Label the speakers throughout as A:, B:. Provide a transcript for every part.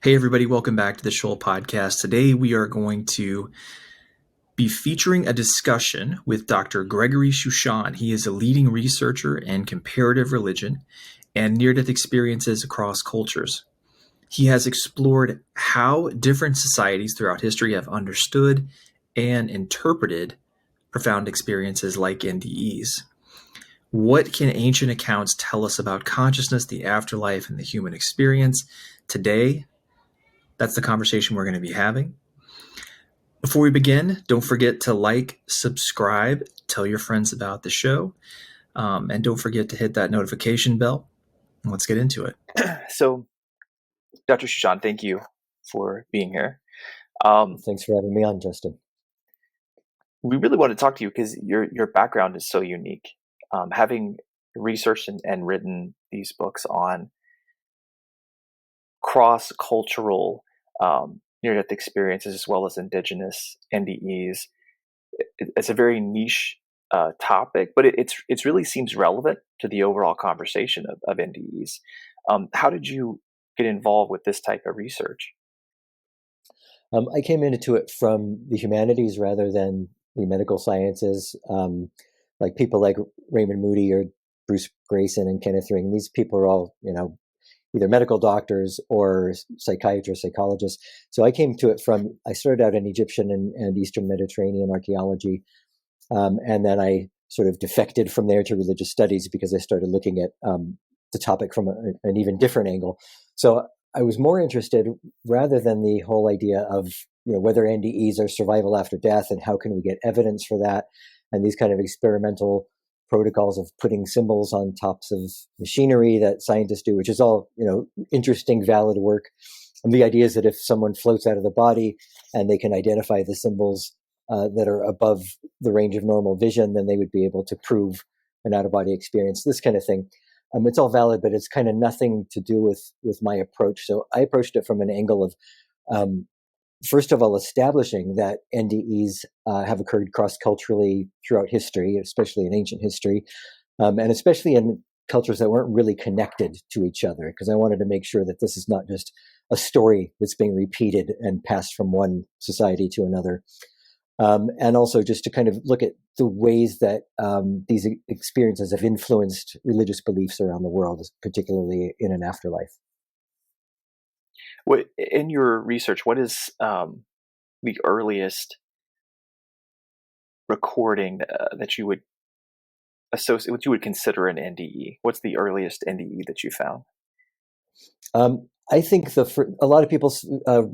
A: Hey, everybody, welcome back to the Sheol Podcast. Today, we are going to be featuring a discussion with Dr. Gregory Shushan. He is a leading researcher in comparative religion and near-death experiences across cultures. He has explored how different societies throughout history have understood and interpreted profound experiences like NDEs. What can ancient accounts tell us about consciousness, the afterlife, and the human experience today? That's the conversation we're going to be having. Before we begin, don't forget to like, subscribe, tell your friends about the show, and don't forget to hit that notification bell. Let's get into it.
B: So, Dr. Shushan, thank you for being here.
C: Thanks for having me on, Justin.
B: We really want to talk to you because your background is so unique. Having researched and written these books on cross-cultural near-death experiences as well as Indigenous NDEs, it's a very niche topic, but it really seems relevant to the overall conversation of NDEs. How did you get involved with this type of research?
C: I came into it from the humanities rather than the medical sciences. Like people like Raymond Moody or Bruce Grayson and Kenneth Ring. These people are all, either medical doctors or psychiatrists, psychologists. So I came to it I started out in Egyptian and Eastern Mediterranean archaeology. And then I sort of defected from there to religious studies because I started looking at the topic from an even different angle. So I was more interested, rather than the whole idea of whether NDEs are survival after death and how can we get evidence for that, and these kind of experimental protocols of putting symbols on tops of machinery that scientists do, which is all interesting, valid work. And the idea is that if someone floats out of the body and they can identify the symbols that are above the range of normal vision, then they would be able to prove an out-of-body experience, this kind of thing. It's all valid, but it's kind of nothing to do with my approach. So I approached it from an angle of, first of all, establishing that NDEs have occurred cross-culturally throughout history, especially in ancient history, and especially in cultures that weren't really connected to each other, because I wanted to make sure that this is not just a story that's being repeated and passed from one society to another. And also just to kind of look at the ways that these experiences have influenced religious beliefs around the world, particularly in an afterlife.
B: In your research, what is the earliest recording that you would associate, what you would consider an NDE? What's the earliest NDE that you found?
C: I think a lot of people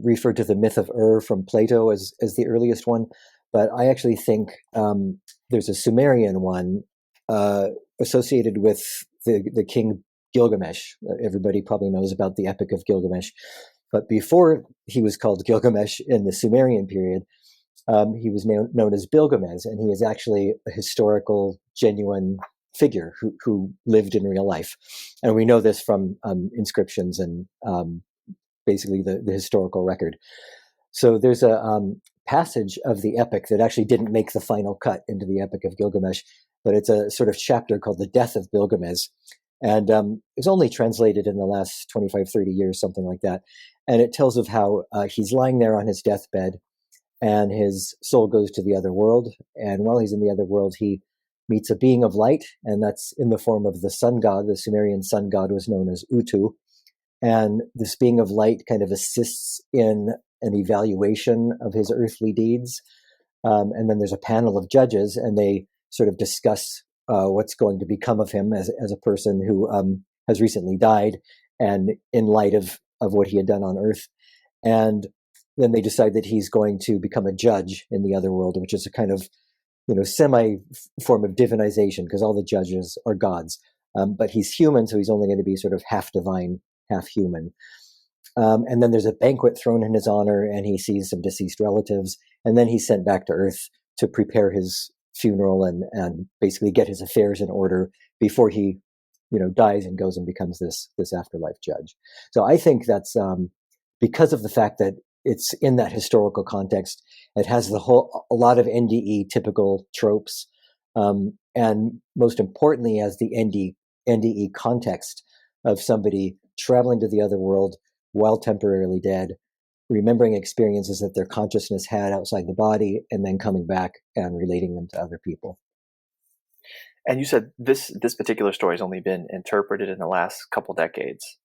C: refer to the myth of Ur from Plato as the earliest one, but I actually think there's a Sumerian one associated with the king Gilgamesh. Everybody probably knows about the Epic of Gilgamesh. But before he was called Gilgamesh in the Sumerian period, he was known as Bilgamez, and he is actually a historical, genuine figure who lived in real life. And we know this from inscriptions and basically the historical record. So there's a passage of the epic that actually didn't make the final cut into the Epic of Gilgamesh, but it's a sort of chapter called The Death of Bilgamez. And it's only translated in the last 25, 30 years, something like that. And it tells of how he's lying there on his deathbed and his soul goes to the other world. And while he's in the other world, he meets a being of light, and that's in the form of the sun god. The Sumerian sun god was known as Utu. And this being of light kind of assists in an evaluation of his earthly deeds. And then there's a panel of judges, and they sort of discuss what's going to become of him as a person who has recently died, and in light of what he had done on earth. And then they decide that he's going to become a judge in the other world, which is a kind of semi form of divinization, because all the judges are gods. But he's human, so he's only going to be sort of half divine, half human. And then there's a banquet thrown in his honor, and he sees some deceased relatives, and then he's sent back to Earth to prepare his funeral and basically get his affairs in order before he dies and goes and becomes this afterlife judge. So I think that's because of the fact that it's in that historical context. It has a lot of NDE typical tropes, and most importantly, as the NDE context of somebody traveling to the other world, while temporarily dead, remembering experiences that their consciousness had outside the body, and then coming back and relating them to other people.
B: And you said this particular story has only been interpreted in the last couple decades.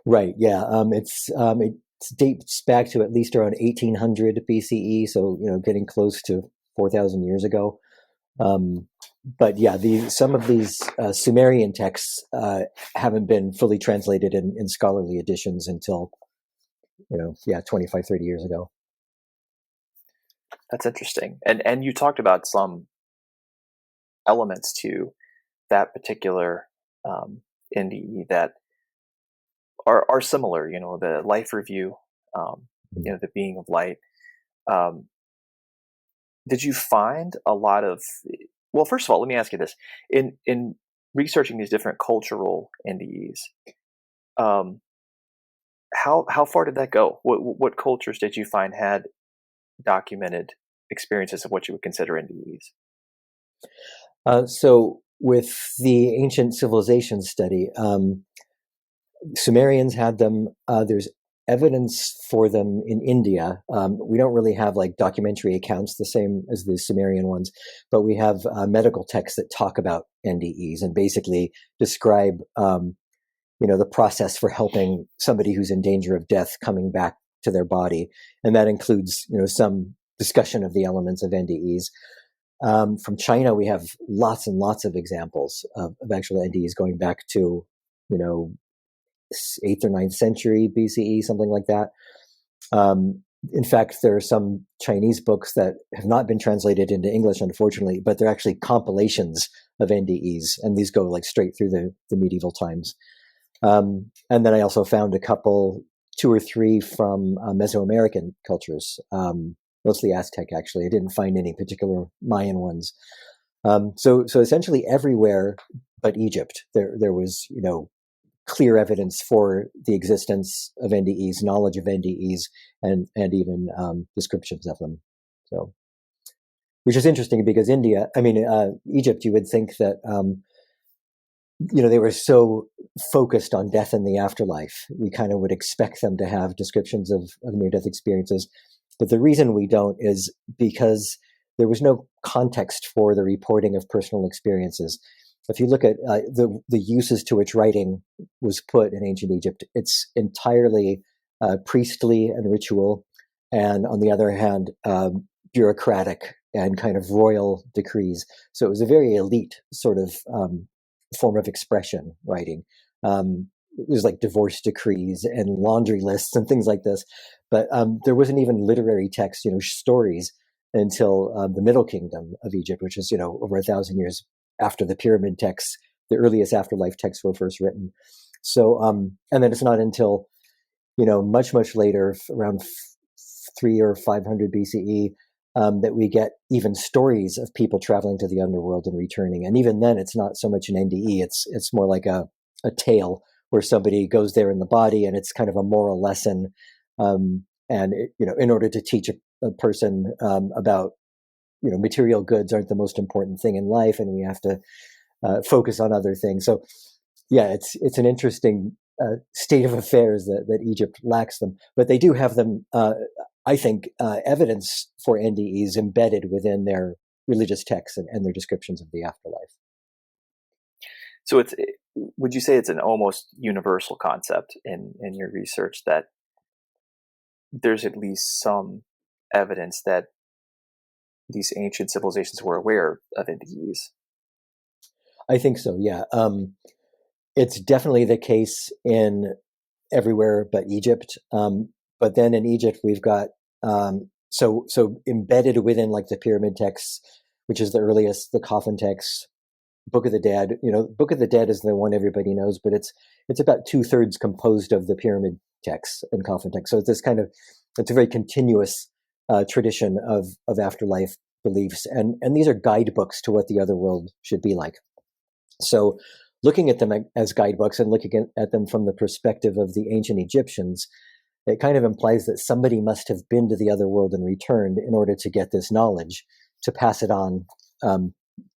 C: Right. Yeah. It dates back to at least around 1800 BCE. So, getting close to 4,000 years ago. But yeah, some of these Sumerian texts haven't been fully translated in scholarly editions until, 25, 30 years ago.
B: That's interesting. And you talked about some elements to that particular NDE that are similar, the life review, the being of light. Did you find a lot of, well, first of all, let me ask you this. In researching these different cultural NDEs, how far did that go? What cultures did you find had documented experiences of what you would consider NDEs?
C: So with the ancient civilization study, Sumerians had them. There's evidence for them in India. We don't really have like documentary accounts the same as the Sumerian ones, but we have medical texts that talk about NDEs and basically describe, the process for helping somebody who's in danger of death coming back to their body. And that includes, some discussion of the elements of NDEs. From China, we have lots and lots of examples of actual NDEs going back to, 8th or 9th century BCE, something like that. In fact, there are some Chinese books that have not been translated into English, unfortunately, but they're actually compilations of NDEs, and these go like straight through the medieval times. And then I also found a couple, 2 or 3 from Mesoamerican cultures, mostly Aztec, actually. I didn't find any particular Mayan ones. So essentially everywhere but Egypt, there was, clear evidence for the existence of NDEs, knowledge of NDEs, and even descriptions of them. So, which is interesting because Egypt, you would think that, they were so focused on death and the afterlife. We kind of would expect them to have descriptions of near-death experiences. But the reason we don't is because there was no context for the reporting of personal experiences. If you look at the uses to which writing was put in ancient Egypt, it's entirely priestly and ritual, and on the other hand, bureaucratic and kind of royal decrees. So it was a very elite sort of form of expression, writing. There's like divorce decrees and laundry lists and things like this. But there wasn't even literary text, stories, until the Middle Kingdom of Egypt, which is, over 1,000 years after the pyramid texts, the earliest afterlife texts were first written. So, and then it's not until, much, much later, around 300 or 500 BCE, that we get even stories of people traveling to the underworld and returning. And even then, it's not so much an NDE. It's more like a tale where somebody goes there in the body, and it's kind of a moral lesson. And in order to teach a person about, material goods aren't the most important thing in life, and we have to focus on other things. So, yeah, it's an interesting state of affairs that Egypt lacks them, but they do have them. I think evidence for NDEs embedded within their religious texts and their descriptions of the afterlife.
B: So, would you say it's an almost universal concept in your research that there's at least some evidence that these ancient civilizations were aware of NDEs?
C: I think so, yeah. It's definitely the case in everywhere but Egypt. But then in Egypt, we've got, so embedded within like the pyramid texts, which is the earliest, the coffin texts, Book of the Dead. Book of the Dead is the one everybody knows, but it's about 2/3 composed of the pyramid texts and coffin texts. So it's a very continuous tradition of afterlife beliefs, and these are guidebooks to what the other world should be like. So looking at them as guidebooks and looking at them from the perspective of the ancient Egyptians, it kind of implies that somebody must have been to the other world and returned in order to get this knowledge to pass it on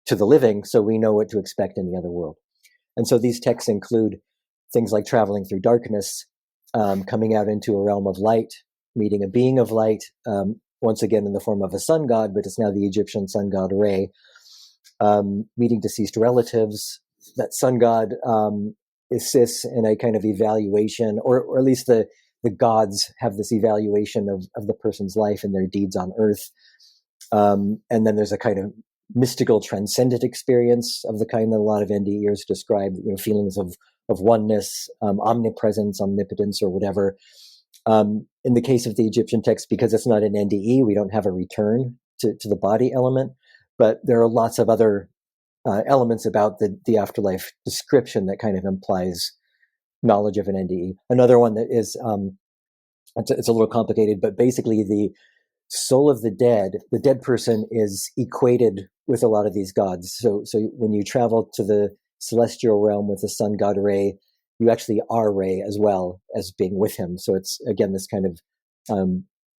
C: to the living, so we know what to expect in the other world. And so these texts include things like traveling through darkness, coming out into a realm of light, meeting a being of light, once again in the form of a sun god, but it's now the Egyptian sun god Re, meeting deceased relatives. That sun god assists in a kind of evaluation, or at least the gods have this evaluation of the person's life and their deeds on earth. And then there's a kind of mystical transcendent experience of the kind that a lot of NDEs describe, feelings of oneness, omnipresence, omnipotence, or whatever. In the case of the Egyptian text, because it's not an NDE, we don't have a return to the body element, but there are lots of other elements about the afterlife description that kind of implies knowledge of an NDE. Another one that is, it's a little complicated, but basically the soul of the dead person is equated with a lot of these gods. So when you travel to the celestial realm with the sun god Re, you actually are Re as well as being with him. So it's, again, this kind of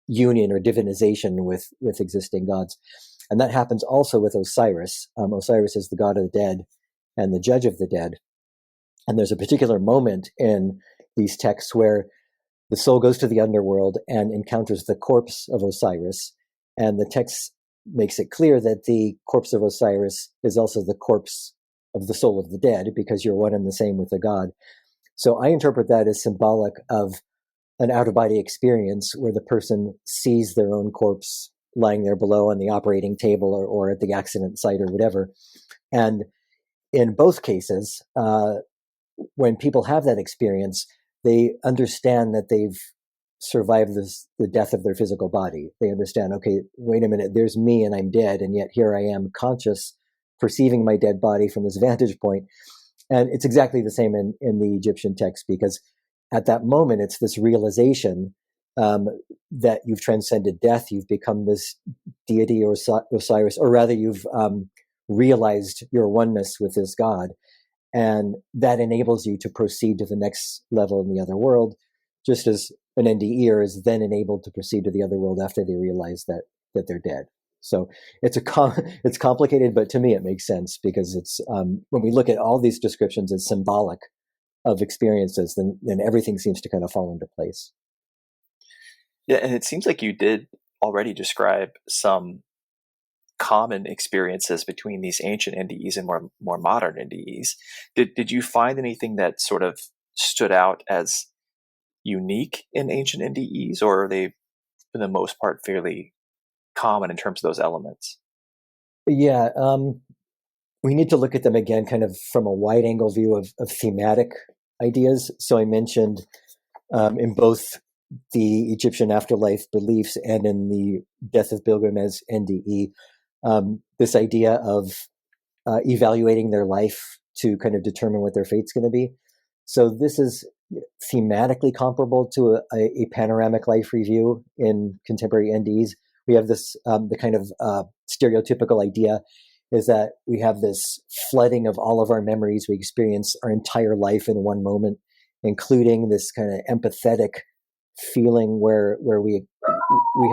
C: union or divinization with existing gods. And that happens also with Osiris. Osiris is the god of the dead and the judge of the dead. And there's a particular moment in these texts where the soul goes to the underworld and encounters the corpse of Osiris. And the text makes it clear that the corpse of Osiris is also the corpse of the soul of the dead, because you're one and the same with the god. So I interpret that as symbolic of an out-of-body experience where the person sees their own corpse lying there below on the operating table or at the accident site or whatever. And in both cases, when people have that experience, they understand that they've survived the death of their physical body. They understand, okay, wait a minute, there's me and I'm dead, and yet here I am conscious, perceiving my dead body from this vantage point. And it's exactly the same in the Egyptian text, because at that moment, it's this realization that you've transcended death, you've become this deity or Osiris, or rather you've realized your oneness with this god. And that enables you to proceed to the next level in the other world, just as an NDEer is then enabled to proceed to the other world after they realize that they're dead. So it's it's complicated, but to me it makes sense, because it's when we look at all these descriptions as symbolic of experiences, then everything seems to kind of fall into place.
B: Yeah, and it seems like you did already describe some common experiences between these ancient NDEs and more modern NDEs. Did you find anything that sort of stood out as unique in ancient NDEs, or are they, for the most part, fairly common in terms of those elements?
C: Yeah, we need to look at them again kind of from a wide angle view of thematic ideas. So I mentioned in both the Egyptian afterlife beliefs and in the Death of Bilgamesh NDE, this idea of evaluating their life to kind of determine what their fate's going to be. So this is thematically comparable to a panoramic life review in contemporary NDEs. We have this, the kind of stereotypical idea is that we have this flooding of all of our memories. We experience our entire life in one moment, including this kind of empathetic feeling where we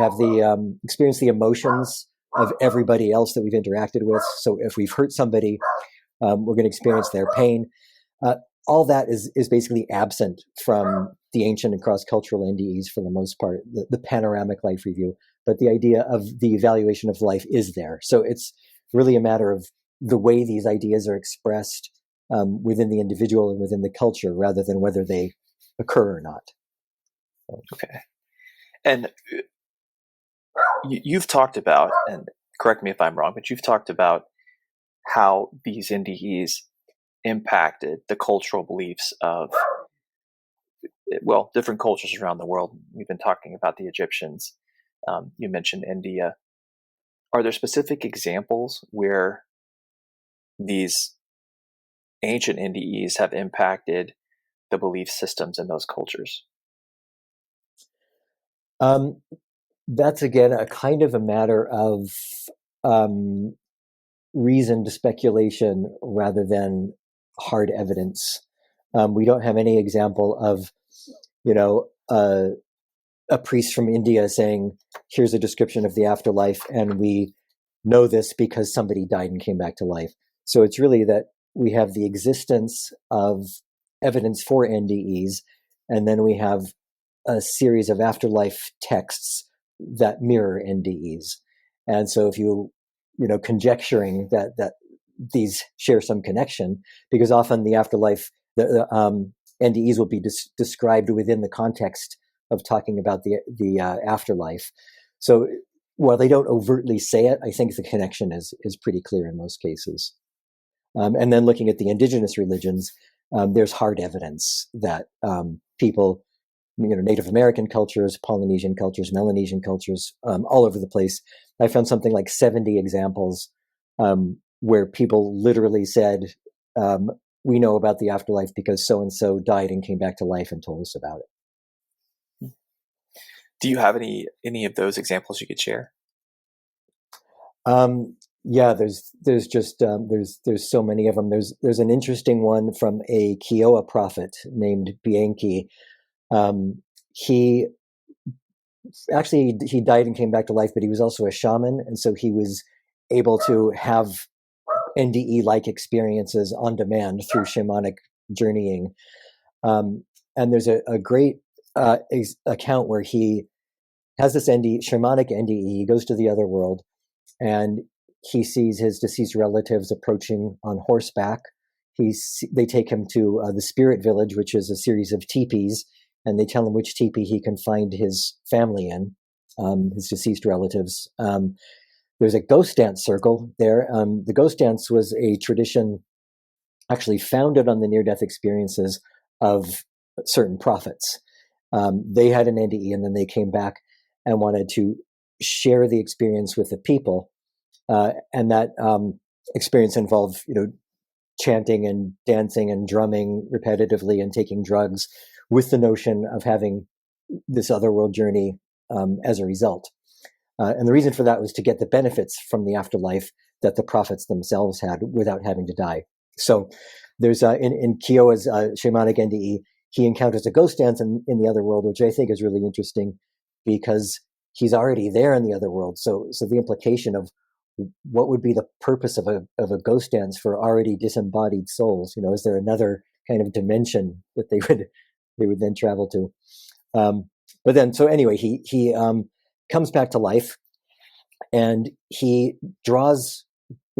C: have the experience the emotions of everybody else that we've interacted with. So if we've hurt somebody, we're going to experience their pain. All that is basically absent from the ancient and cross-cultural NDEs for the most part, the panoramic life review. But the idea of the evaluation of life is there. So it's really a matter of the way these ideas are expressed within the individual and within the culture, rather than whether they occur or not.
B: Okay. And you've talked about, and correct me if I'm wrong, but you've talked about how these NDEs impacted the cultural beliefs of, well, different cultures around the world. We've been talking about the Egyptians. You mentioned India. Are there specific examples where these ancient NDEs have impacted the belief systems in those cultures?
C: That's, again, a kind of a matter of reasoned speculation rather than hard evidence. We don't have any example of, a priest from India saying, here's a description of the afterlife, and we know this because somebody died and came back to life. So it's really that we have the existence of evidence for NDEs, and then we have a series of afterlife texts that mirror NDEs. And so if conjecturing that these share some connection, because often the afterlife, the NDEs will be described within the context of talking about the afterlife. So while they don't overtly say it, I think the connection is pretty clear in most cases. And then looking at the indigenous religions, there's hard evidence that people, Native American cultures, Polynesian cultures, Melanesian cultures, all over the place. I found something like 70 examples where people literally said, we know about the afterlife because so-and-so died and came back to life and told us about it.
B: Do you have any of those examples you could share?
C: Yeah, there's just there's so many of them. There's an interesting one from a Kiowa prophet named Bianchi. He died and came back to life, but he was also a shaman, and so he was able to have NDE-like experiences on demand through shamanic journeying. And there's a great account where he has this shamanic NDE. He goes to the other world, and he sees his deceased relatives approaching on horseback. They take him to the spirit village, which is a series of teepees, and they tell him which teepee he can find his family in, his deceased relatives. There's a ghost dance circle there. The ghost dance was a tradition actually founded on the near-death experiences of certain prophets. They had an NDE, and then they came back and wanted to share the experience with the people. And that experience involved, chanting and dancing and drumming repetitively and taking drugs, with the notion of having this otherworld journey as a result. And the reason for that was to get the benefits from the afterlife that the prophets themselves had without having to die. So there's in Kiowa's shamanic NDE, he encounters a ghost dance in the other world, which I think is really interesting because he's already there in the other world. So the implication of what would be the purpose of a ghost dance for already disembodied souls? Is there another kind of dimension that they would then travel to? But then, so anyway, he comes back to life, and he draws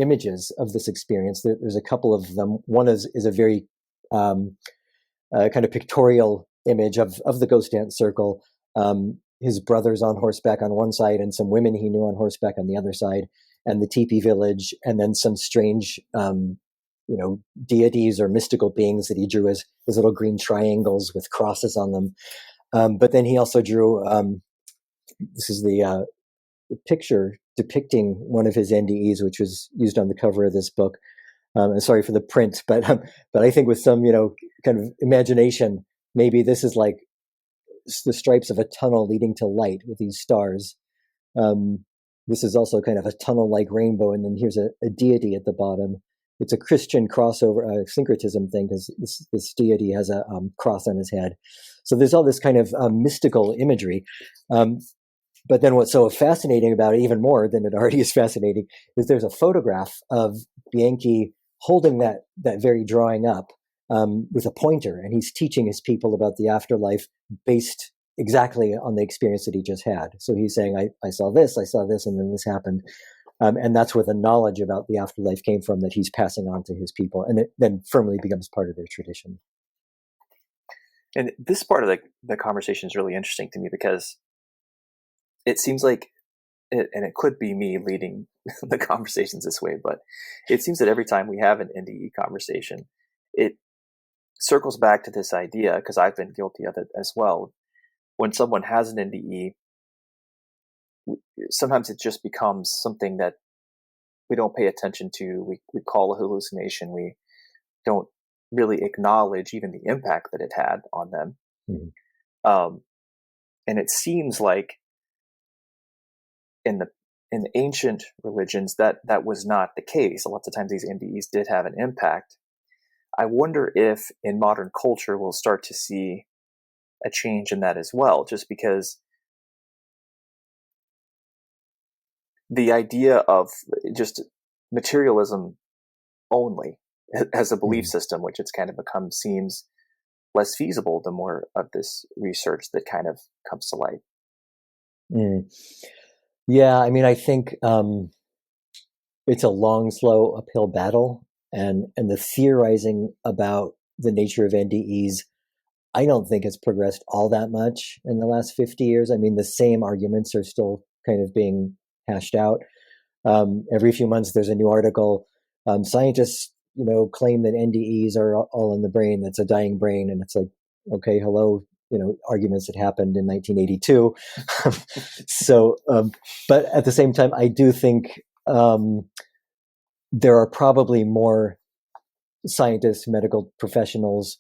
C: images of this experience. There's a couple of them. One is a very kind of pictorial image of the ghost dance circle. His brothers on horseback on one side, and some women he knew on horseback on the other side, and the teepee village, and then some strange, deities or mystical beings that he drew as little green triangles with crosses on them. But then he also drew, this is the picture depicting one of his NDEs, which was used on the cover of this book. And sorry for the print, but I think with some, kind of imagination, maybe this is like the stripes of a tunnel leading to light with these stars. This is also kind of a tunnel-like rainbow, and then here's a deity at the bottom. It's a Christian crossover, syncretism thing, because this deity has a cross on his head. So there's all this kind of mystical imagery. But then what's so fascinating about it, even more than it already is fascinating, is there's a photograph of Bianchi holding that very drawing up with a pointer, and he's teaching his people about the afterlife based exactly on the experience that he just had. So he's saying, I saw this, and then this happened. And that's where the knowledge about the afterlife came from that he's passing on to his people. And it then firmly becomes part of their tradition.
B: And this part of the conversation is really interesting to me because it seems like, and it could be me leading the conversations this way, but it seems that every time we have an NDE conversation, it circles back to this idea, because I've been guilty of it as well. When someone has an NDE, sometimes it just becomes something that we don't pay attention to. We call a hallucination. We don't really acknowledge even the impact that it had on them. Mm-hmm. And it seems like in the ancient religions that was not the case. Lots of times these NDEs did have an impact. I wonder if in modern culture we'll start to see a change in that as well, just because the idea of just materialism only as a belief system, which it's kind of become, seems less feasible the more of this research that kind of comes to light.
C: Mm. Yeah, I mean, I think it's a long, slow uphill battle, and the theorizing about the nature of NDEs, I don't think it's progressed all that much in the last 50 years. I mean, the same arguments are still kind of being hashed out. Every few months, there's a new article. Scientists, claim that NDEs are all in the brain. That's a dying brain, and it's like, okay, hello, arguments that happened in 1982. So, but at the same time, I do think there are probably more scientists, medical professionals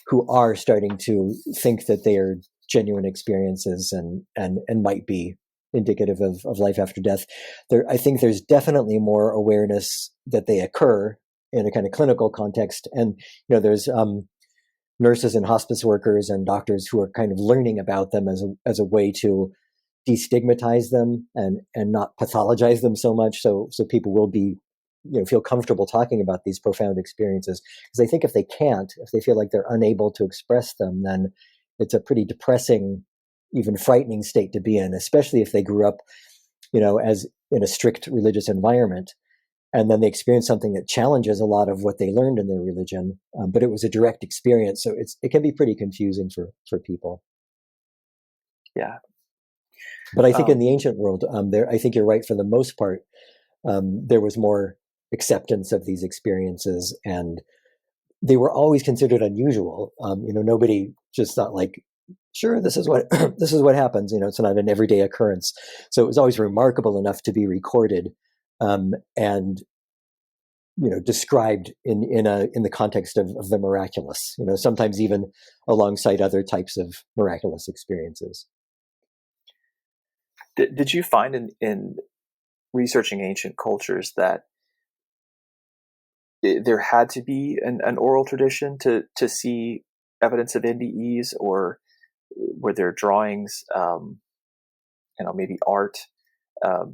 C: who are starting to think that they are genuine experiences and might be indicative of life after death. I think there's definitely more awareness that they occur in a kind of clinical context. And, there's nurses and hospice workers and doctors who are kind of learning about them as a way to destigmatize them and not pathologize them so much. So people will be, feel comfortable talking about these profound experiences. Because I think if they feel like they're unable to express them, then it's a pretty depressing, even frightening state to be in, especially if they grew up, as in a strict religious environment. And then they experience something that challenges a lot of what they learned in their religion, but it was a direct experience. So it can be pretty confusing for people.
B: Yeah.
C: But I think in the ancient world, I think you're right. For the most part, there was more acceptance of these experiences, and they were always considered unusual. Nobody just thought like, sure, this is what this is what happens. It's not an everyday occurrence. So it was always remarkable enough to be recorded and described in the context of the miraculous. Sometimes even alongside other types of miraculous experiences.
B: Did you find in researching ancient cultures that there had to be an oral tradition to see evidence of NDEs, or were there drawings, maybe art?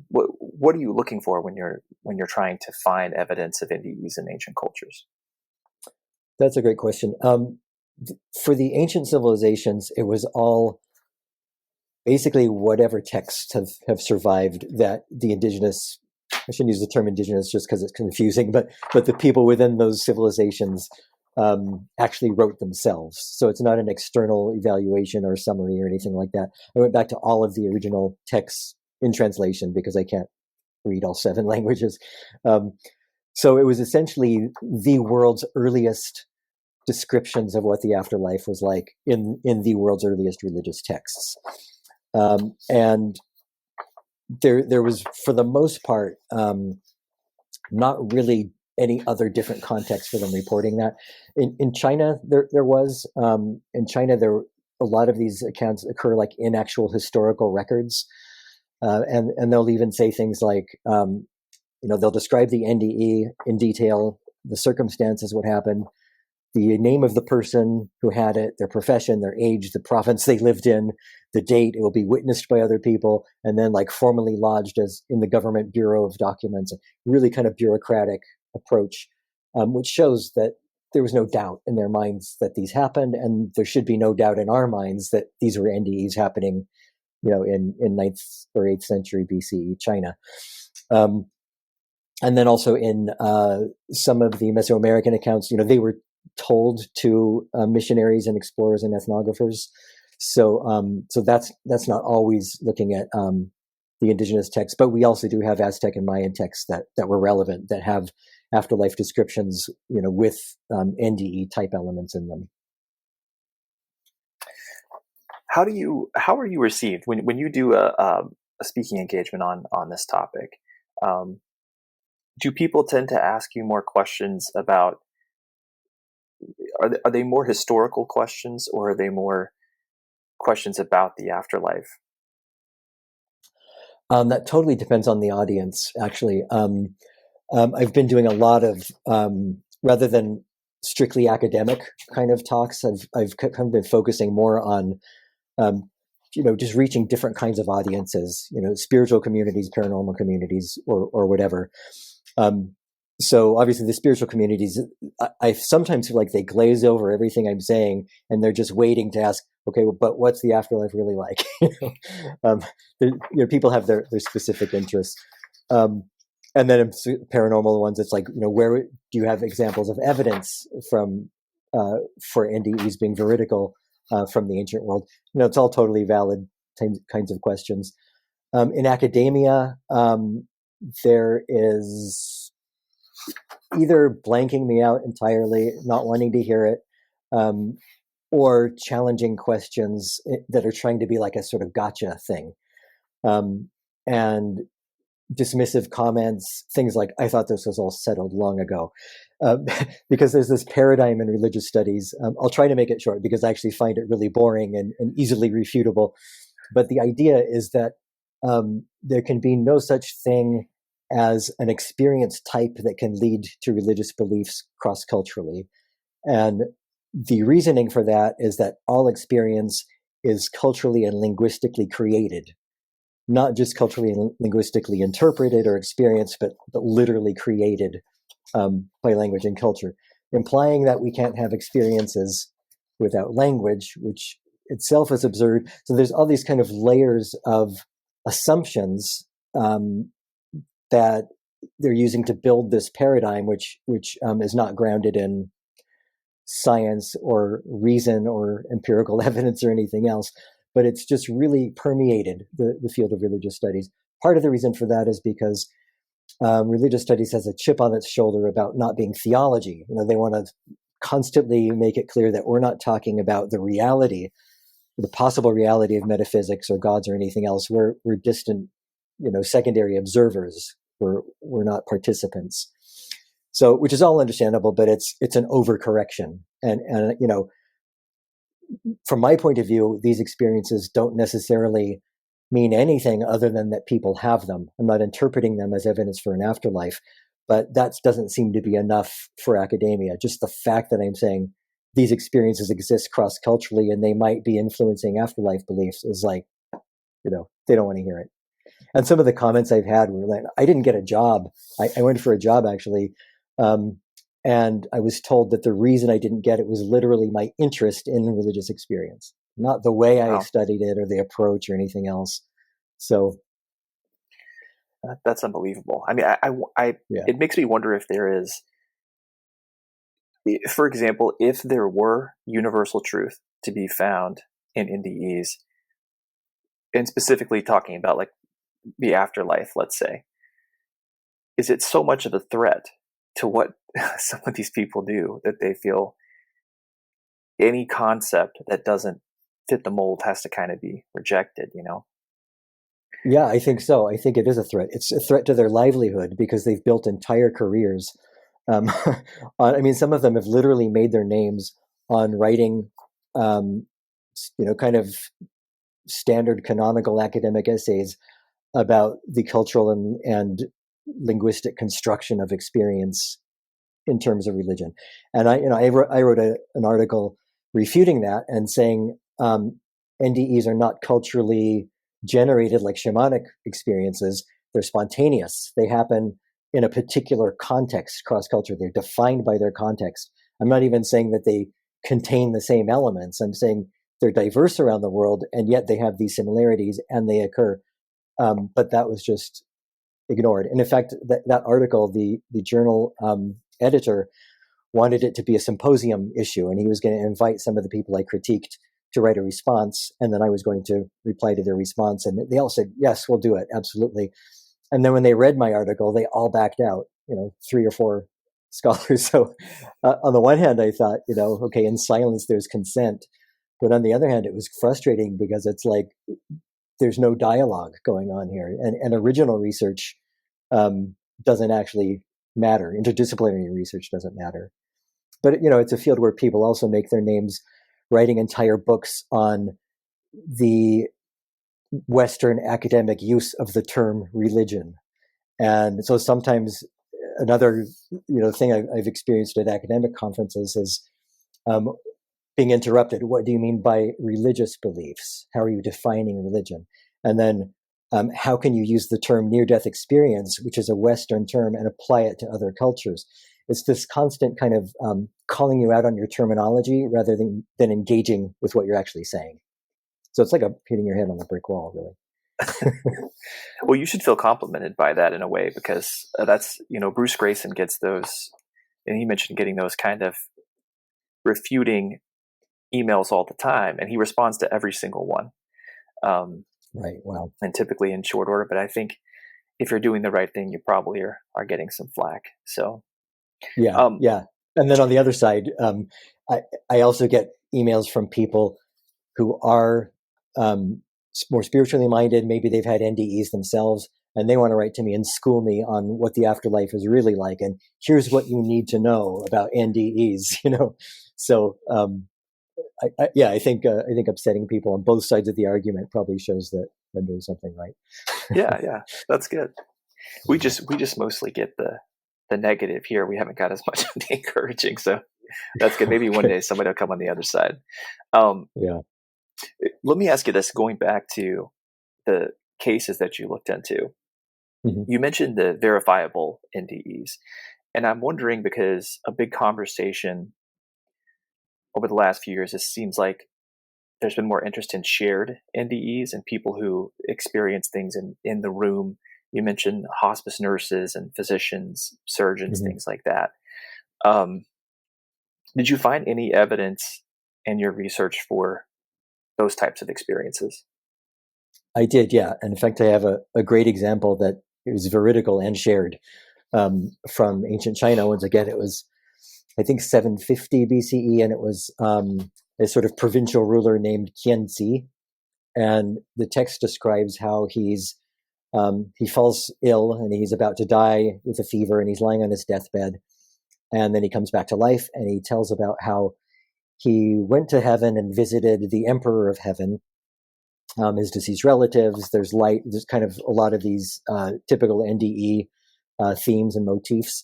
B: What are you looking for when you're trying to find evidence of NDEs in ancient cultures?
C: That's a great question. For the ancient civilizations, it was all basically whatever texts have survived that the indigenous, I shouldn't use the term indigenous just because it's confusing, but the people within those civilizations actually wrote themselves. So it's not an external evaluation or summary or anything like that. I went back to all of the original texts in translation because I can't read all 7 languages. So it was essentially the world's earliest descriptions of what the afterlife was like in the world's earliest religious texts. And there was, for the most part, not really any other different context for them reporting that. In China, there was. In China, a lot of these accounts occur like in actual historical records, and they'll even say things like, they'll describe the NDE in detail, the circumstances, what happened, the name of the person who had it, their profession, their age, the province they lived in, the date. It will be witnessed by other people, and then like formally lodged as in the government bureau of documents. A really kind of bureaucratic approach, which shows that there was no doubt in their minds that these happened, and there should be no doubt in our minds that these were NDEs happening, in 9th or 8th century BCE China. And then also in some of the Mesoamerican accounts, they were told to missionaries and explorers and ethnographers. So that's not always looking at the indigenous texts, but we also do have Aztec and Mayan texts that were relevant, that have afterlife descriptions, with NDE type elements in them.
B: How are you received when you do a speaking engagement on this topic? Do people tend to ask you more questions about? Are they more historical questions, or are they more questions about the afterlife?
C: That totally depends on the audience, actually. I've been doing a lot of, rather than strictly academic kind of talks, I've kind of been focusing more on, just reaching different kinds of audiences, spiritual communities, paranormal communities, or whatever. So obviously the spiritual communities, I sometimes feel like they glaze over everything I'm saying, and they're just waiting to ask, okay, well, but what's the afterlife really like? People have their specific interests. And then paranormal ones, it's like, where do you have examples of evidence from for NDEs being veridical from the ancient world? It's all totally valid kinds of questions. In academia, there is either blanking me out entirely, not wanting to hear it, or challenging questions that are trying to be like a sort of gotcha thing. And dismissive comments, things like, I thought this was all settled long ago. Because there's this paradigm in religious studies. I'll try to make it short because I actually find it really boring and easily refutable. But the idea is that there can be no such thing as an experience type that can lead to religious beliefs cross-culturally. And the reasoning for that is that all experience is culturally and linguistically created, not just culturally and linguistically interpreted or experienced, but literally created by language and culture, implying that we can't have experiences without language, which itself is absurd. So there's all these kind of layers of assumptions that they're using to build this paradigm, which is not grounded in science or reason or empirical evidence or anything else, but it's just really permeated the field of religious studies. Part of the reason for that is because religious studies has a chip on its shoulder about not being theology. They want to constantly make it clear that we're not talking about the reality, the possible reality of metaphysics or gods or anything else. We're distant, secondary observers. We're not participants. So, which is all understandable, but it's an overcorrection. And from my point of view, these experiences don't necessarily mean anything other than that people have them. I'm not interpreting them as evidence for an afterlife, but that doesn't seem to be enough for academia. Just the fact that I'm saying these experiences exist cross-culturally and they might be influencing afterlife beliefs is like, they don't want to hear it. And some of the comments I've had were like, I didn't get a job. I went for a job actually. And I was told that the reason I didn't get it was literally my interest in religious experience, not the way I studied it or the approach or anything else. So
B: that's unbelievable. I mean, it makes me wonder if there is, for example, if there were universal truth to be found in NDEs, and specifically talking about like the afterlife, let's say, is it so much of a threat to what some of these people do that they feel any concept that doesn't fit the mold has to kind of be rejected,
C: Yeah, I think so. I think it is a threat. It's a threat to their livelihood because they've built entire careers. I mean, some of them have literally made their names on writing, kind of standard canonical academic essays about the cultural and linguistic construction of experience in terms of religion. And I wrote an article refuting that and saying NDEs are not culturally generated like shamanic experiences. They're spontaneous. They happen in a particular context, cross-culture. They're defined by their context. I'm not even saying that they contain the same elements. I'm saying they're diverse around the world, and yet they have these similarities and they occur. But that was just ignored. And in fact, that article, the journal editor wanted it to be a symposium issue, and he was going to invite some of the people I critiqued to write a response, and then I was going to reply to their response. And they all said, yes, we'll do it, absolutely. And then when they read my article, they all backed out, 3 or 4 scholars. So on the one hand, I thought, okay, in silence, there's consent. But on the other hand, it was frustrating because it's like, there's no dialogue going on here. And original research doesn't actually matter. Interdisciplinary research doesn't matter. But, it's a field where people also make their names writing entire books on the Western academic use of the term religion. And so sometimes another, thing I've experienced at academic conferences is being interrupted. What do you mean by religious beliefs? How are you defining religion? And then how can you use the term near-death experience, which is a Western term, and apply it to other cultures? It's this constant kind of calling you out on your terminology rather than engaging with what you're actually saying. So it's like hitting your head on a brick wall, really.
B: Well, you should feel complimented by that in a way, because that's, Bruce Grayson gets those, and he mentioned getting those kind of refuting emails all the time, and he responds to every single one.
C: Right. Wow.
B: And typically in short order, but I think if you're doing the right thing, you probably are getting some flack. So
C: yeah. And then on the other side, I also get emails from people who are more spiritually minded. Maybe they've had NDEs themselves, and they want to write to me and school me on what the afterlife is really like. And here's what you need to know about NDEs, So I think upsetting people on both sides of the argument probably shows that I'm doing something right.
B: Yeah, that's good. We just mostly get the negative here. We haven't got as much of the encouraging, so that's good. Maybe one day somebody will come on the other side.
C: Yeah.
B: Let me ask you this: going back to the cases that you looked into, you mentioned the verifiable NDEs, and I'm wondering, because a big conversation over the last few years, it seems like there's been more interest in shared NDEs and people who experience things in the room. You mentioned hospice nurses and physicians, surgeons, things like that. Did you find any evidence in your research for those types of experiences?
C: I did, yeah. And in fact, I have a great example that it was veridical and shared from ancient China. Once again, it was, I think, 750 BCE, and it was a sort of provincial ruler named Qianzi. And the text describes how he falls ill and he's about to die with a fever, and he's lying on his deathbed. And then he comes back to life, and he tells about how he went to heaven and visited the emperor of heaven, his deceased relatives. There's light. There's kind of a lot of these typical NDE themes and motifs.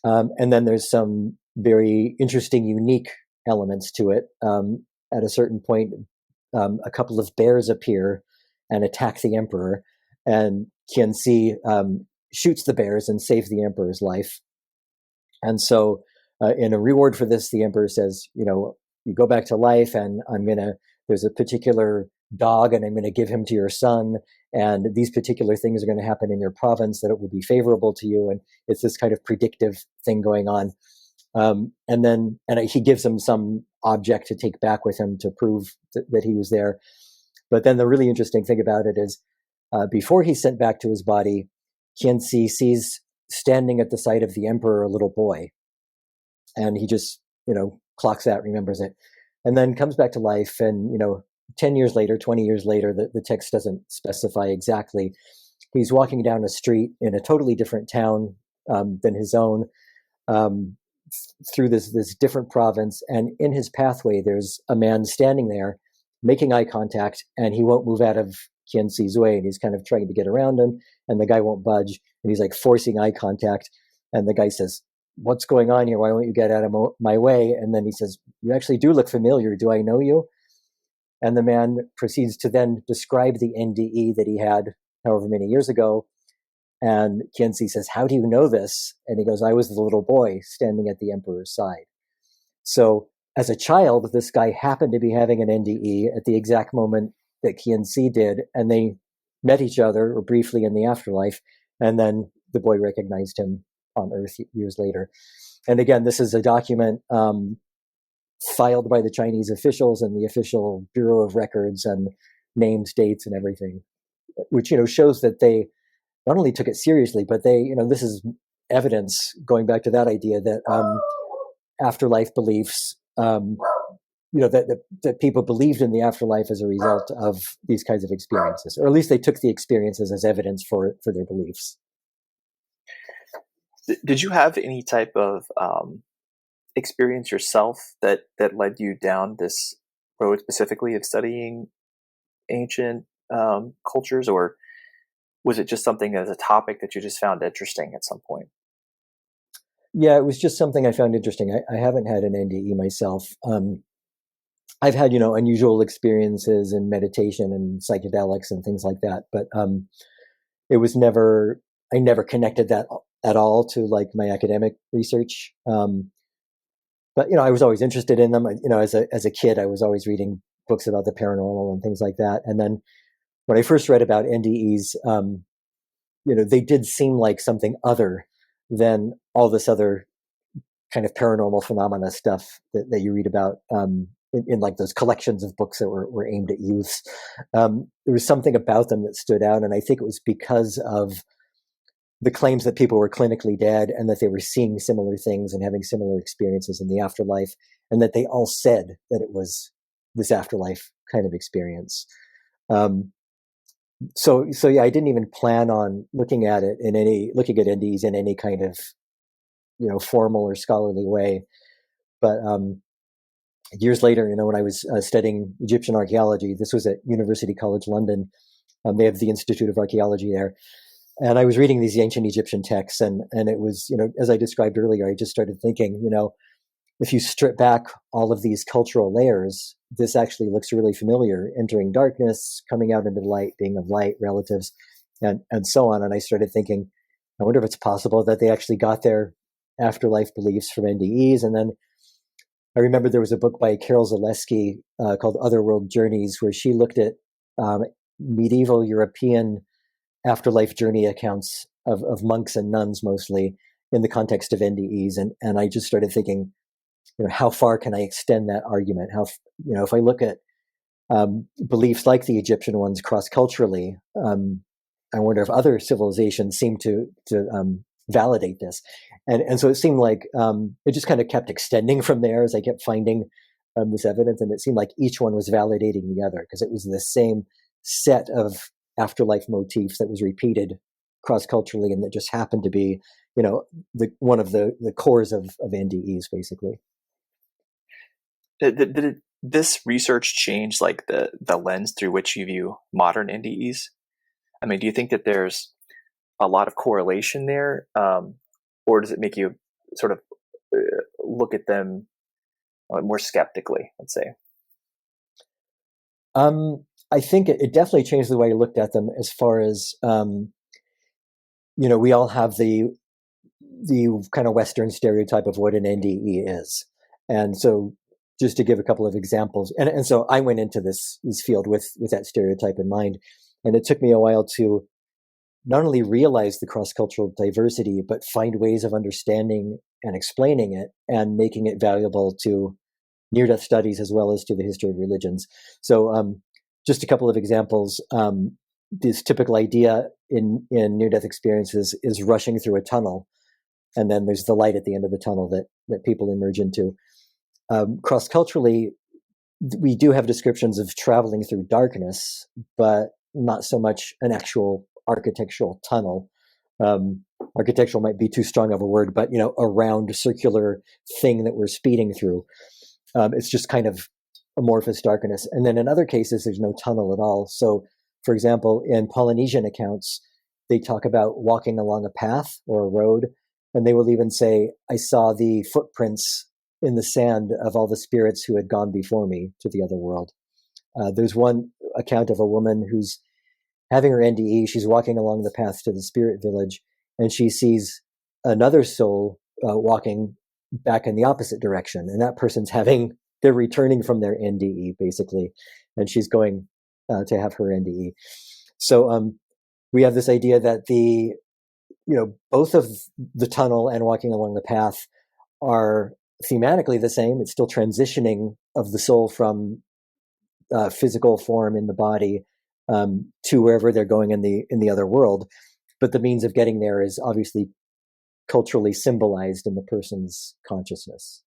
C: And then there's some very interesting, unique elements to it. At a certain point, a couple of bears appear and attack the emperor, and Qianzi shoots the bears and saves the emperor's life. And so in a reward for this, the emperor says, you go back to life, and there's a particular dog, and I'm going to give him to your son, and these particular things are going to happen in your province that it will be favorable to you. And it's this kind of predictive thing going on. And he gives him some object to take back with him to prove that he was there. But then the really interesting thing about it is, before he's sent back to his body, Qianzi sees standing at the side of the emperor a little boy, and he just clocks that, remembers it, and then comes back to life. And 10 years later, 20 years later, the text doesn't specify exactly, he's walking down a street in a totally different town than his own, through this different province, and in his pathway there's a man standing there making eye contact, and he won't move out of Qianzi's way, and he's kind of trying to get around him, and the guy won't budge, and he's like forcing eye contact, and the guy says, "What's going on here? Why won't you get out of my way?" And then he says, "You actually do look familiar. Do I know you?" And the man proceeds to then describe the NDE that he had however many years ago. And Qianzi says, "How do you know this?" And he goes, "I was the little boy standing at the emperor's side." So as a child, this guy happened to be having an NDE at the exact moment that Qianzi did. And they met each other or briefly in the afterlife. And then the boy recognized him on Earth years later. And again, this is a document filed by the Chinese officials and the official Bureau of Records, and named dates and everything, which shows that they not only took it seriously, but they, this is evidence going back to that idea that afterlife beliefs, that people believed in the afterlife as a result of these kinds of experiences, or at least they took the experiences as evidence for their beliefs.
B: Did you have any type of experience yourself that led you down this road specifically of studying ancient cultures, or was it just something as a topic that you just found interesting at some point?
C: Yeah, it was just something I found interesting. I haven't had an NDE myself, I've had, unusual experiences in meditation and psychedelics and things like that, but it was never, I never connected that at all to like my academic research. But I was always interested in them. As a kid, I was always reading books about the paranormal and things like that. And then when I first read about NDEs, they did seem like something other than all this other kind of paranormal phenomena stuff that you read about in like those collections of books that were aimed at youths. There was something about them that stood out, and I think it was because of the claims that people were clinically dead and that they were seeing similar things and having similar experiences in the afterlife, and that they all said that it was this afterlife kind of experience. So yeah, I didn't even plan on looking at NDEs in any kind of formal or scholarly way. But years later, when I was studying Egyptian archaeology, this was at University College London. They have the Institute of Archaeology there. And I was reading these ancient Egyptian texts, and it was, as I described earlier, I just started thinking, if you strip back all of these cultural layers, this actually looks really familiar: entering darkness, coming out into light, being of light, relatives, and so on. And I started thinking, I wonder if it's possible that they actually got their afterlife beliefs from NDEs. And then I remember there was a book by Carol Zaleski called Otherworld Journeys, where she looked at medieval European afterlife journey accounts of monks and nuns, mostly in the context of NDEs. And I just started thinking, how far can I extend that argument? If I look at beliefs like the Egyptian ones cross-culturally, I wonder if other civilizations seem to validate this. And so it seemed like it just kind of kept extending from there as I kept finding this evidence. And it seemed like each one was validating the other, because it was the same set of afterlife motifs that was repeated cross-culturally, and that just happened to be, one of the cores of NDEs, basically.
B: Did this research change like the lens through which you view modern NDEs? I mean, do you think that there's a lot of correlation there, or does it make you sort of look at them more skeptically, let's say?
C: I think it definitely changed the way I looked at them, as far as, we all have the kind of Western stereotype of what an NDE is. And so just to give a couple of examples, and so I went into this field with that stereotype in mind, and it took me a while to not only realize the cross-cultural diversity, but find ways of understanding and explaining it and making it valuable to near-death studies as well as to the history of religions. So just a couple of examples. This typical idea in near-death experiences is rushing through a tunnel, and then there's the light at the end of the tunnel that people emerge into. Cross-culturally, we do have descriptions of traveling through darkness, but not so much an actual architectural tunnel. Architectural might be too strong of a word, but a round circular thing that we're speeding through. It's just kind of amorphous darkness. And then in other cases, there's no tunnel at all. So, for example, in Polynesian accounts, they talk about walking along a path or a road, and they will even say, I saw the footprints in the sand of all the spirits who had gone before me to the other world. There's one account of a woman who's having her NDE. She's walking along the path to the spirit village, and she sees another soul walking back in the opposite direction. And that person's they're returning from their NDE, basically, and she's going to have her NDE. So we have this idea that both of the tunnel and walking along the path are thematically the same. It's still transitioning of the soul from physical form in the body to wherever they're going in the other world. But the means of getting there is obviously culturally symbolized in the person's consciousness,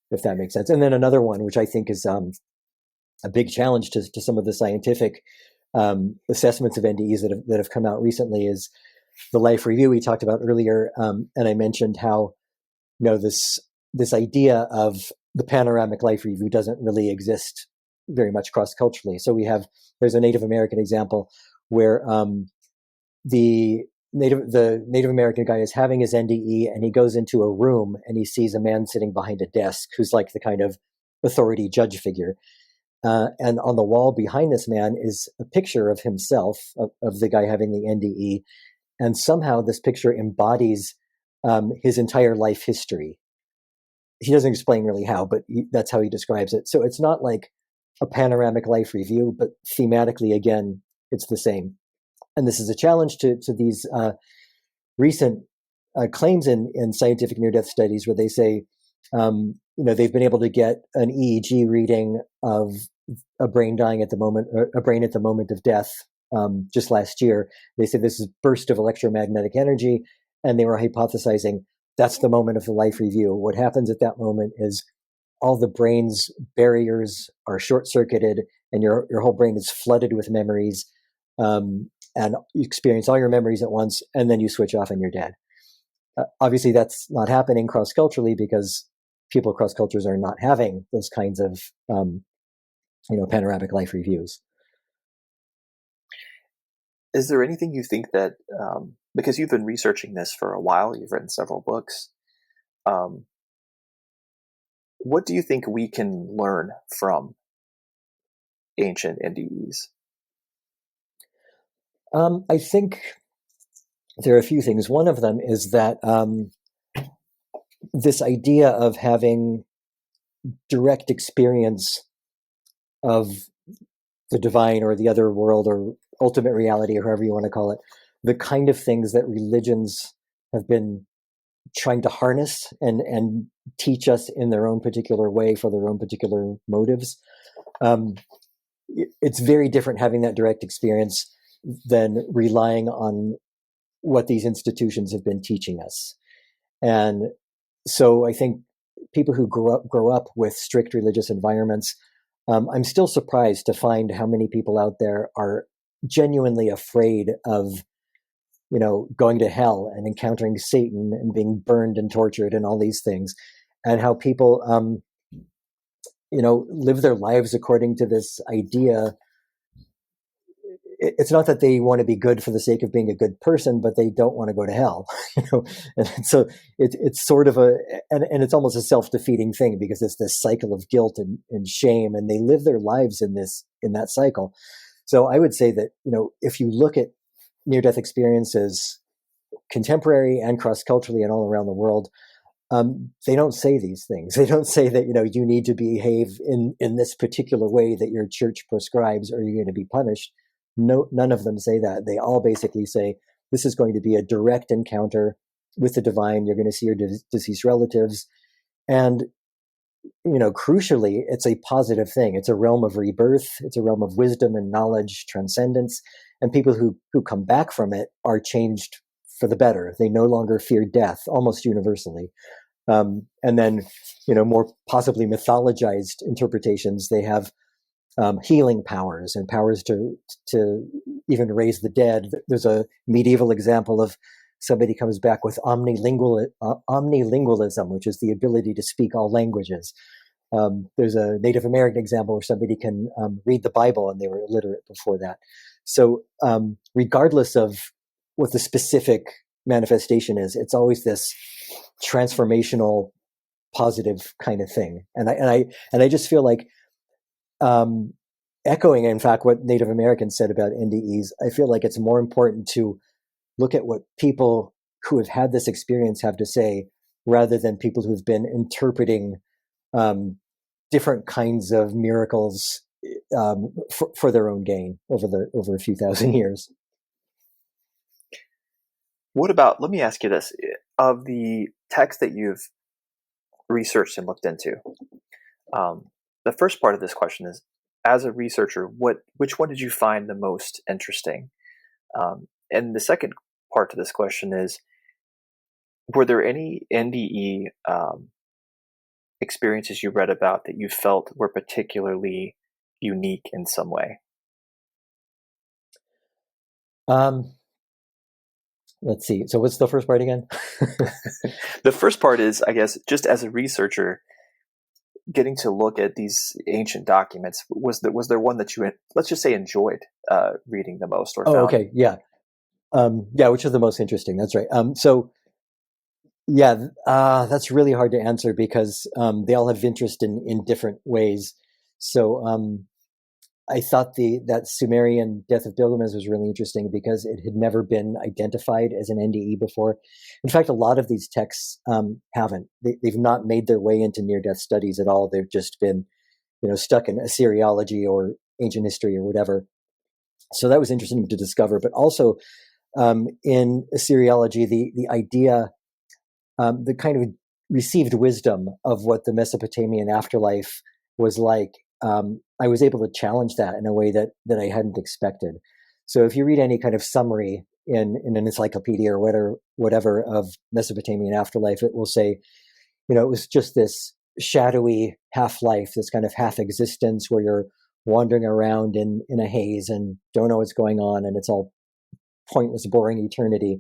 C: if that makes sense. And then another one, which I think is a big challenge to some of the scientific assessments of NDEs that have come out recently, is the life review we talked about earlier. And I mentioned how this idea of the panoramic life review doesn't really exist very much cross-culturally. So there's a Native American example where the Native American guy is having his NDE, and he goes into a room and he sees a man sitting behind a desk who's like the kind of authority judge figure. And on the wall behind this man is a picture of himself, of the guy having the NDE. And somehow this picture embodies his entire life history. He doesn't explain really how, but that's how he describes it. So it's not like a panoramic life review, but thematically, again, it's the same. And this is a challenge to these recent claims in scientific near-death studies where they say, they've been able to get an EEG reading of a brain dying at the moment, or a brain at the moment of death, just last year. They say this is a burst of electromagnetic energy, and they were hypothesizing that's the moment of the life review. What happens at that moment is all the brain's barriers are short-circuited, and your whole brain is flooded with memories, and you experience all your memories at once, and then you switch off and you're dead. Obviously, that's not happening cross-culturally because people across cultures are not having those kinds of panoramic life reviews.
B: Is there anything you think that, because you've been researching this for a while, you've written several books, what do you think we can learn from ancient NDEs?
C: I think there are a few things. One of them is that this idea of having direct experience of the divine or the other world or ultimate reality, or however you want to call it, the kind of things that religions have been trying to harness and teach us in their own particular way for their own particular motives. It's very different having that direct experience than relying on what these institutions have been teaching us. And so I think people who grow up with strict religious environments, I'm still surprised to find how many people out there are genuinely afraid of, going to hell and encountering Satan and being burned and tortured and all these things, and how people, live their lives according to this idea. It's not that they want to be good for the sake of being a good person, but they don't want to go to hell, And so it's sort of and it's almost a self-defeating thing because it's this cycle of guilt and shame, and they live their lives in that cycle. So I would say that, if you look at near-death experiences, contemporary and cross-culturally and all around the world, they don't say these things. They don't say that, you need to behave in this particular way that your church prescribes or you're going to be punished. No, none of them say that. They all basically say this is going to be a direct encounter with the divine. You're going to see your deceased relatives. And, crucially, it's a positive thing. It's a realm of rebirth. It's a realm of wisdom and knowledge, transcendence. And people who come back from it are changed for the better. They no longer fear death, almost universally. And then, more possibly mythologized interpretations, they have healing powers and powers to even raise the dead. There's a medieval example of somebody comes back with omnilingualism, which is the ability to speak all languages. There's a Native American example where somebody can read the Bible and they were illiterate before that. So regardless of what the specific manifestation is, it's always this transformational, positive kind of thing. And I just feel like, echoing, in fact, what Native Americans said about NDEs, I feel like it's more important to look at what people who have had this experience have to say, rather than people who've been interpreting different kinds of miracles for their own gain over a few thousand years.
B: Let me ask you this, of the text that you've researched and looked into, the first part of this question is, as a researcher, which one did you find the most interesting? And the second part to this question is, were there any NDE experiences you read about that you felt were particularly unique in some way?
C: Let's see. So what's the first part again?
B: The first part is, I guess, just as a researcher, getting to look at these ancient documents, was there one that you, let's just say, enjoyed reading the most? Or found?
C: Okay, yeah, which is the most interesting? That's right. So Yeah, that's really hard to answer because they all have interest in different ways. So I thought that Sumerian Death of Gilgamesh was really interesting because it had never been identified as an NDE before. In fact, a lot of these texts haven't. They've not made their way into near-death studies at all. They've just been, stuck in Assyriology or ancient history or whatever. So that was interesting to discover. But also in Assyriology, the idea, the kind of received wisdom of what the Mesopotamian afterlife was like, I was able to challenge that in a way that I hadn't expected. So if you read any kind of summary in an encyclopedia or whatever of Mesopotamian afterlife, it will say, it was just this shadowy half-life, this kind of half existence where you're wandering around in a haze and don't know what's going on, and it's all pointless, boring eternity.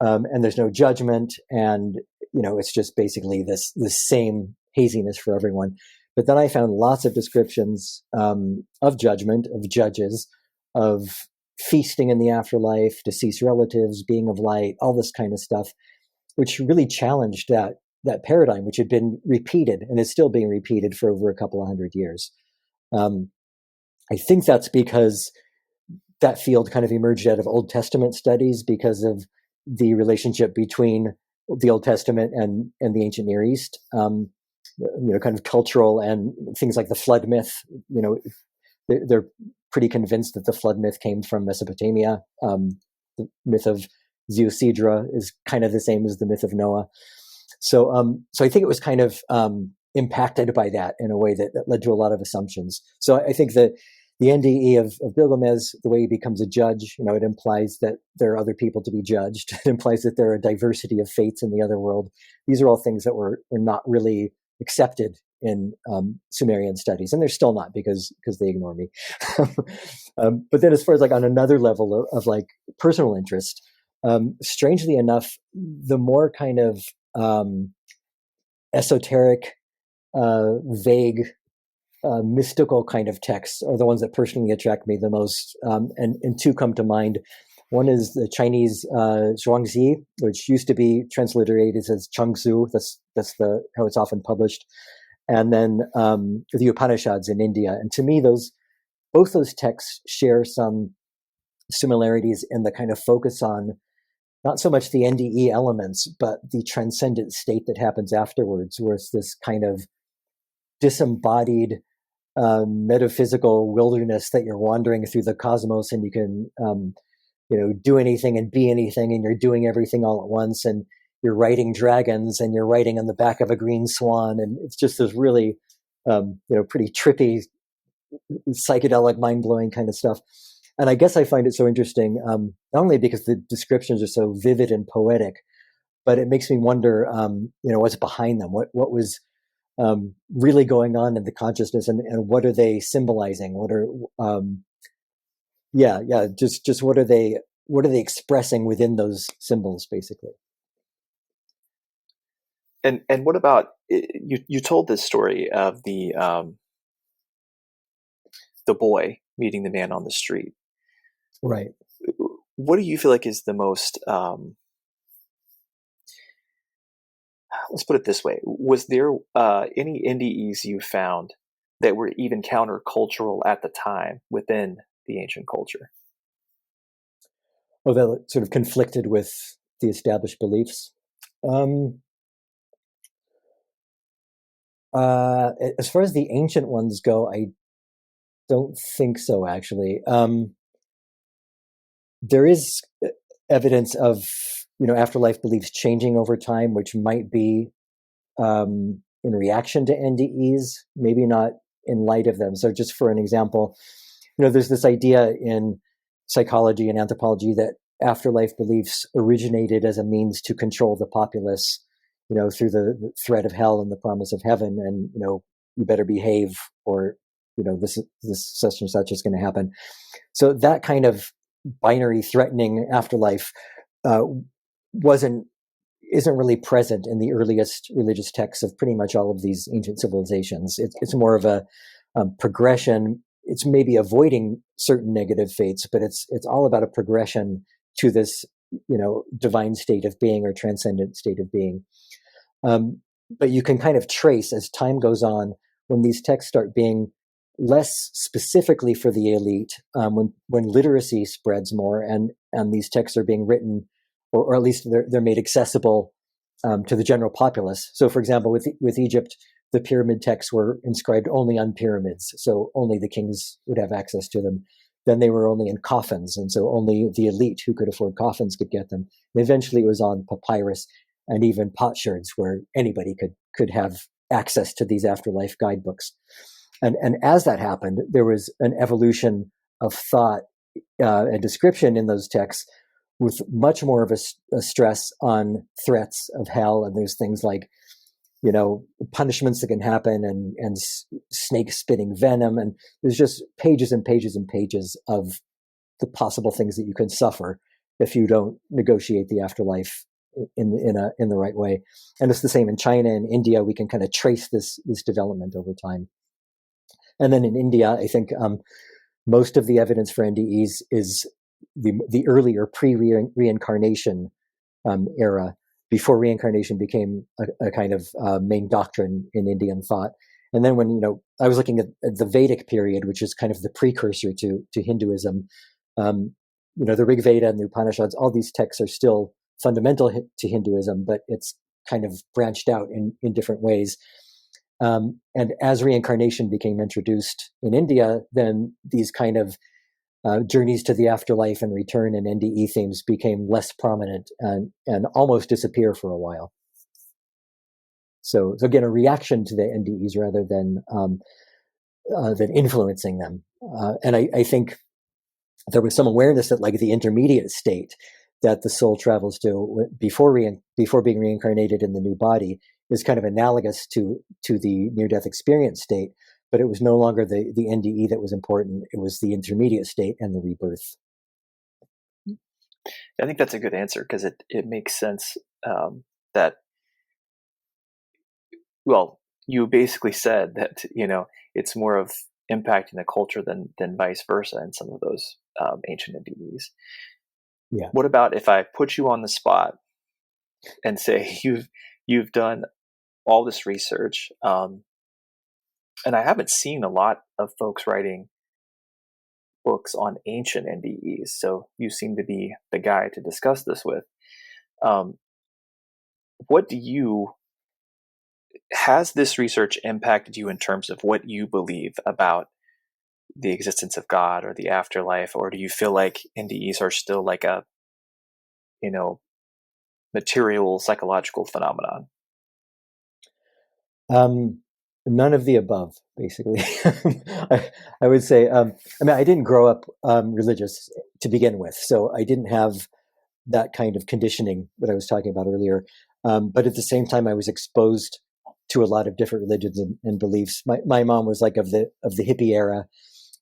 C: And there's no judgment, and it's just basically this same haziness for everyone. But then I found lots of descriptions of judgment, of judges, of feasting in the afterlife, deceased relatives, being of light, all this kind of stuff, which really challenged that paradigm, which had been repeated and is still being repeated for over a couple of hundred years. I think that's because that field kind of emerged out of Old Testament studies because of the relationship between the Old Testament and the ancient Near East. Kind of cultural and things like the flood myth. They're pretty convinced that the flood myth came from Mesopotamia. The myth of Zeusidra is kind of the same as the myth of Noah. So I think it was kind of impacted by that in a way that led to a lot of assumptions. So I think that the NDE of Gilgamesh, the way he becomes a judge, it implies that there are other people to be judged. It implies that there are a diversity of fates in the other world. These are all things that were not really accepted in Sumerian studies, and they're still not because they ignore me. But then, as far as like on another level of like personal interest, strangely enough, the more kind of esoteric, vague, mystical kind of texts are the ones that personally attract me the most, and two come to mind. One is the Chinese Zhuangzi, which used to be transliterated as Changzu. That's how it's often published. And then the Upanishads in India. And to me, both those texts share some similarities in the kind of focus on not so much the NDE elements, but the transcendent state that happens afterwards, where it's this kind of disembodied metaphysical wilderness that you're wandering through the cosmos, and you can do anything and be anything, and you're doing everything all at once, and you're riding dragons, and you're riding on the back of a green swan, and it's just this really pretty trippy, psychedelic, mind-blowing kind of stuff. And I guess I find it so interesting, not only because the descriptions are so vivid and poetic, but it makes me wonder what's behind them. What was really going on in the consciousness, and what are they symbolizing? What are just what are they expressing within those symbols, basically?
B: And what about you told this story of the boy meeting the man on the street,
C: right?
B: What do you feel like is the most let's put it this way, was there any NDEs you found that were even countercultural at the time within the ancient culture?
C: Oh, that sort of conflicted with the established beliefs. As far as the ancient ones go, I don't think so, actually. There is evidence of afterlife beliefs changing over time, which might be in reaction to NDEs, maybe not in light of them. So just for an example, there's this idea in psychology and anthropology that afterlife beliefs originated as a means to control the populace, through the threat of hell and the promise of heaven, and you better behave, or this such and such is going to happen. So that kind of binary threatening afterlife isn't really present in the earliest religious texts of pretty much all of these ancient civilizations. It's more of a progression. It's maybe avoiding certain negative fates, but it's all about a progression to this divine state of being or transcendent state of being. But you can kind of trace as time goes on, when these texts start being less specifically for the elite, when literacy spreads more and these texts are being written, or at least they're made accessible to the general populace. So, for example, with Egypt, the pyramid texts were inscribed only on pyramids, so only the kings would have access to them. Then they were only in coffins, and so only the elite who could afford coffins could get them. And eventually it was on papyrus and even potsherds, where anybody could have access to these afterlife guidebooks. And as that happened, there was an evolution of thought and description in those texts, with much more of a stress on threats of hell. And there's things like, punishments that can happen, and snakes spitting venom. And there's just pages and pages and pages of the possible things that you can suffer if you don't negotiate the afterlife in the right way. And it's the same in China and India. We can kind of trace this development over time. And then in India, I think most of the evidence for NDEs is the earlier pre-reincarnation era, before reincarnation became a kind of main doctrine in Indian thought. And then when, I was looking at the Vedic period, which is kind of the precursor to Hinduism, the Rig Veda and the Upanishads, all these texts are still fundamental to Hinduism, but it's kind of branched out in different ways. And as reincarnation became introduced in India, then these kind of journeys to the afterlife and return and NDE themes became less prominent and almost disappear for a while. So again, a reaction to the NDEs rather than influencing them. And I think there was some awareness that, like, the intermediate state that the soul travels to before being reincarnated in the new body is kind of analogous to the near-death experience state. But it was no longer the NDE that was important. It was the intermediate state and the rebirth.
B: I think that's a good answer, because it makes sense that, well, you basically said that, it's more of impacting the culture than vice versa in some of those ancient NDEs.
C: Yeah.
B: What about if I put you on the spot and say you've done all this research, and I haven't seen a lot of folks writing books on ancient NDEs, so you seem to be the guy to discuss this with. Has this research impacted you in terms of what you believe about the existence of God or the afterlife, or do you feel like NDEs are still like a, material psychological phenomenon?
C: None of the above, basically. I would say, I didn't grow up religious to begin with, so I didn't have that kind of conditioning that I was talking about earlier. But at the same time, I was exposed to a lot of different religions and beliefs. My mom was like of the hippie era,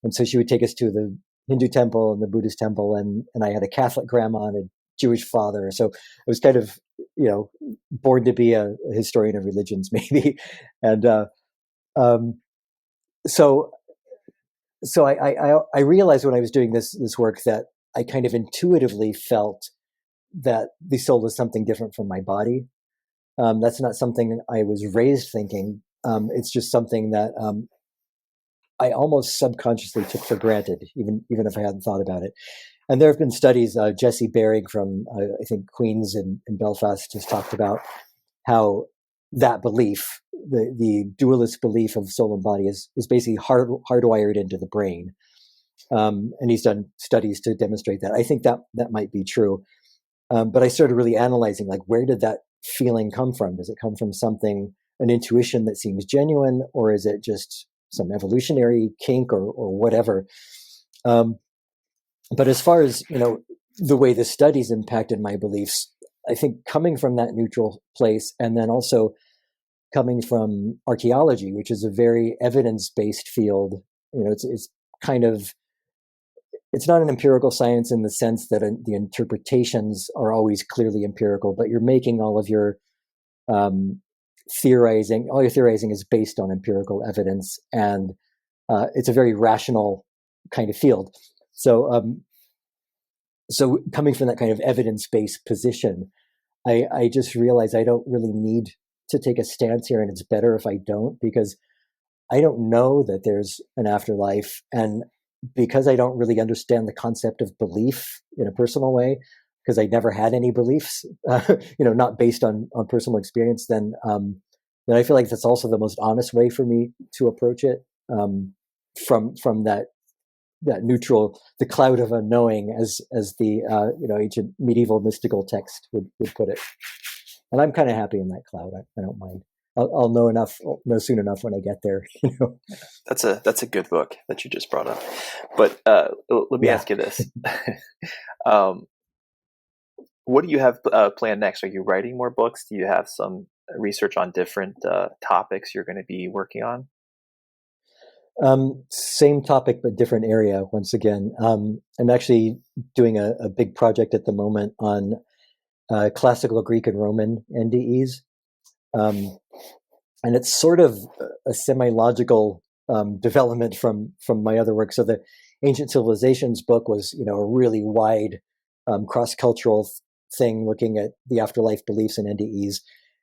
C: and so she would take us to the Hindu temple and the Buddhist temple, and I had a Catholic grandma and a Jewish father. So I was kind of, born to be a historian of religions, maybe. And so I realized when I was doing this work that I kind of intuitively felt that the soul is something different from my body. That's not something I was raised thinking. It's just something that I almost subconsciously took for granted, even if I hadn't thought about it. And there have been studies. Jesse Baring from I think Queen's in Belfast has talked about how that belief, the dualist belief of soul and body, is basically hardwired into the brain. And he's done studies to demonstrate that. I think that might be true. But I started really analyzing, like, where did that feeling come from? Does it come from an intuition that seems genuine, or is it just some evolutionary kink or whatever? But as far as, the way the studies impacted my beliefs, I think coming from that neutral place, and then also coming from archaeology, which is a very evidence-based field, it's kind of, it's not an empirical science in the sense that the interpretations are always clearly empirical, but you're making all of your theorizing. All your theorizing is based on empirical evidence, and it's a very rational kind of field. So So coming from that kind of evidence-based position, I just realized I don't really need to take a stance here, and it's better if I don't, because I don't know that there's an afterlife, and because I don't really understand the concept of belief in a personal way, because I never had any beliefs, not based on personal experience, then I feel like that's also the most honest way for me to approach it, from that neutral, the cloud of unknowing, as the ancient medieval mystical text would put it. And I'm kind of happy in that cloud. I don't mind. I'll know soon enough when I get there.
B: That's a good book that you just brought up. But let me ask you this: what do you have planned next? Are you writing more books? Do you have some research on different topics you're going to be working on?
C: Same topic, but different area. Once again, I'm actually doing a big project at the moment on classical Greek and Roman NDEs. And it's sort of a semi-logical development from my other work. So the Ancient Civilizations book was, a really wide cross-cultural thing looking at the afterlife beliefs in NDEs.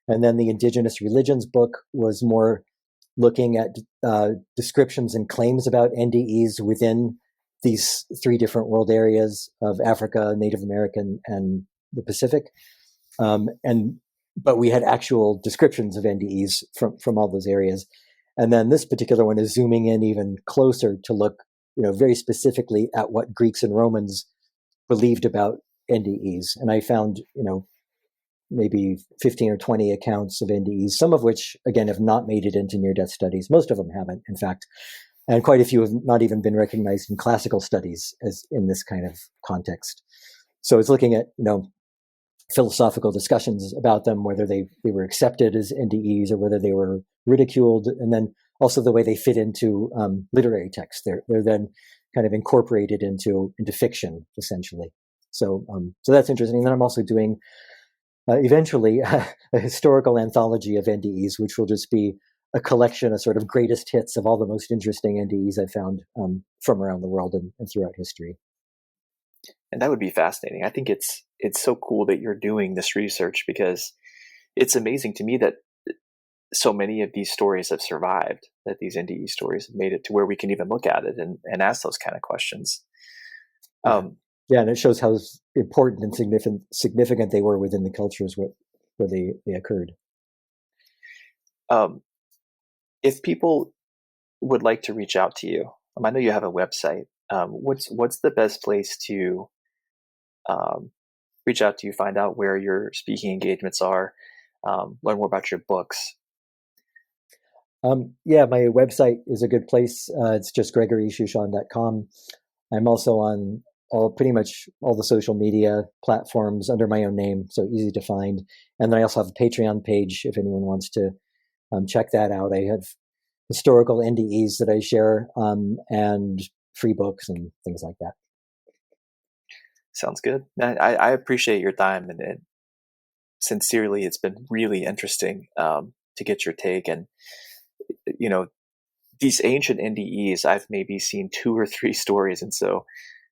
C: And then the Indigenous Religions book was more looking at descriptions and claims about NDEs within these three different world areas of Africa, Native American, and the Pacific. But we had actual descriptions of NDEs from all those areas. And then this particular one is zooming in even closer to look, very specifically at what Greeks and Romans believed about NDEs. And I found, maybe 15 or 20 accounts of NDEs, some of which, again, have not made it into near-death studies. Most of them haven't, in fact. And quite a few have not even been recognized in classical studies as in this kind of context. So it's looking at, philosophical discussions about them, whether they were accepted as NDEs or whether they were ridiculed, and then also the way they fit into literary texts. They're then kind of incorporated into fiction, essentially. So that's interesting. And then I'm also doing eventually a historical anthology of NDEs, which will just be a collection of sort of greatest hits of all the most interesting NDEs I found from around the world and throughout history.
B: And that would be fascinating. I think it's so cool that you're doing this research, because it's amazing to me that so many of these stories have survived, that these NDE stories have made it to where we can even look at it and ask those kind of questions.
C: Yeah, and it shows how important and significant they were within the cultures where they occurred.
B: If people would like to reach out to you, I know you have a website. What's the best place to reach out to you, find out where your speaking engagements are, learn more about your books?
C: Yeah, my website is a good place. It's just GregoryShushan.com. I'm also on pretty much all the social media platforms under my own name, so easy to find. And then I also have a Patreon page if anyone wants to check that out. I have historical NDEs that I share, and free books and things like that.
B: Sounds good. I appreciate your time, and sincerely, it's been really interesting to get your take. And these ancient NDEs, I've maybe seen 2 or 3 stories, and so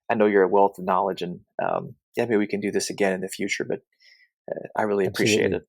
B: I know you're a wealth of knowledge. And maybe we can do this again in the future. But I really appreciate it.